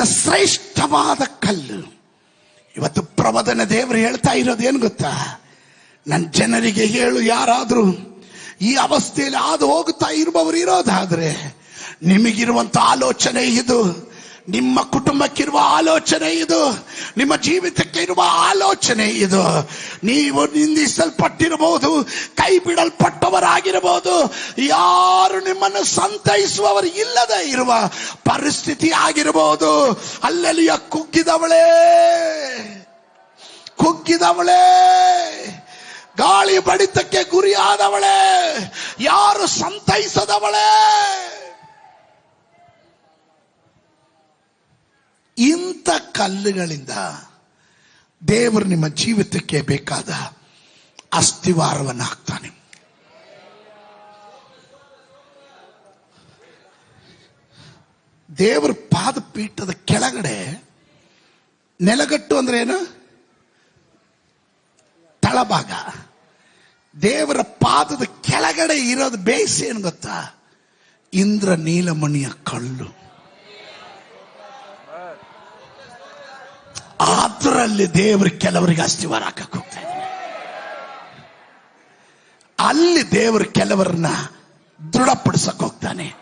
ಶ್ರೇಷ್ಠವಾದ ಕಲ್ಲು. ಇವತ್ತು ಪ್ರವಾದನ ದೇವರು ಹೇಳ್ತಾ ಇರೋದೇನು ಗೊತ್ತಾ? ನನ್ನ ಜನರಿಗೆ ಹೇಳು, ಯಾರಾದ್ರೂ ಈ ಅವಸ್ಥೆಯಲ್ಲಿ ಹಾದು ಹೋಗುತ್ತಾ ಇರುವವರು ಇರೋದಾದ್ರೆ, ನಿಮಗಿರುವಂತ ಆಲೋಚನೆ ಇದು, ನಿಮ್ಮ ಕುಟುಂಬಕ್ಕಿರುವ ಆಲೋಚನೆ ಇದು, ನಿಮ್ಮ ಜೀವಿತಕ್ಕೆ ಇರುವ ಆಲೋಚನೆ ಇದು. ನೀವು ನಿಂದಿಸಲ್ಪಟ್ಟಿರಬಹುದು, ಕೈ ಬಿಡಲ್ಪಟ್ಟವರಾಗಿರಬಹುದು, ಯಾರು ನಿಮ್ಮನ್ನು ಸಂತೈಸುವವರು ಇಲ್ಲದೆ ಇರುವ ಪರಿಸ್ಥಿತಿ ಆಗಿರಬಹುದು. ಅಲ್ಲೆಲ್ಲಿಯ ಕುಗ್ಗಿದವಳೇ, ಗಾಳಿ ಬಡಿತಕ್ಕೆ ಗುರಿಯಾದವಳೇ, ಯಾರು ಸಂತೈಸದವಳೇ, ಇಂಥ ಕಲ್ಲುಗಳಿಂದ ದೇವರು ನಿಮ್ಮ ಜೀವಿತಕ್ಕೆ ಬೇಕಾದ ಅಸ್ಥಿವಾರವನ್ನು ಹಾಕ್ತಾನೆ. ದೇವರ ಪಾದಪೀಠದ ಕೆಳಗಡೆ ನೆಲಗಟ್ಟು ಅಂದ್ರೆ ಏನು? ತಳಭಾಗ. ದೇವರ ಪಾದದ ಕೆಳಗಡೆ ಇರೋದು ಬೇಸ್ ಏನು ಗೊತ್ತಾ? ಇಂದ್ರ ನೀಲಮಣಿಯ ಕಲ್ಲು. ಅದರಲ್ಲಿ ದೇವರು ಕೆಲವರಿಗೆ ಅಸ್ಥಿವಾರ ಹಾಕಕ್ಕೆ ಹೋಗ್ತಾ ಇದ್ದಾನೆ. ಅಲ್ಲಿ ದೇವರು ಕೆಲವರನ್ನ ದೃಢಪಡಿಸಕ್ ಹೋಗ್ತಾನೆ.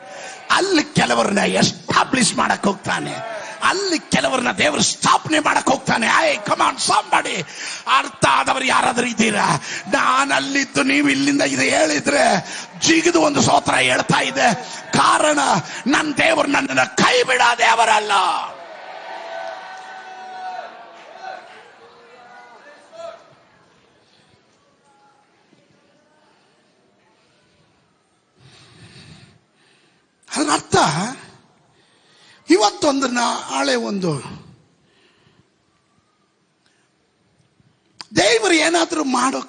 ಅಲ್ಲಿ ಕೆಲವರನ್ನ ಎಸ್ಟಾಬ್ಲಿಷ್ ಮಾಡಕ್ ಹೋಗ್ತಾನೆ. ಅಲ್ಲಿ ಕೆಲವರನ್ನ ದೇವರು ಸ್ಥಾಪನೆ ಮಾಡಕ್ ಹೋಗ್ತಾನೆ. ಕಮಾನ್ ಸಾಂಬಾಡಿ, ಅರ್ಥ ಆದವರು ಯಾರಾದ್ರೂ ಇದ್ದೀರಾ? ನಾನು ಅಲ್ಲಿದ್ದು ನೀವು ಇಲ್ಲಿಂದ ಇದು ಹೇಳಿದ್ರೆ ಜಿಗಿದು ಒಂದು ಸ್ತೋತ್ರ ಹೇಳ್ತಾ ಇದೆ. ಕಾರಣ ನನ್ನ ದೇವರು ನನ್ನನ್ನು ಕೈ ಬಿಡಾದೆ ಅವರಲ್ಲ. ಅದರ ಅರ್ಥ ಇವತ್ತೊಂದು ನಾಳೆ ಒಂದು ದೇವರು ಏನಾದರೂ ಮಾಡೋ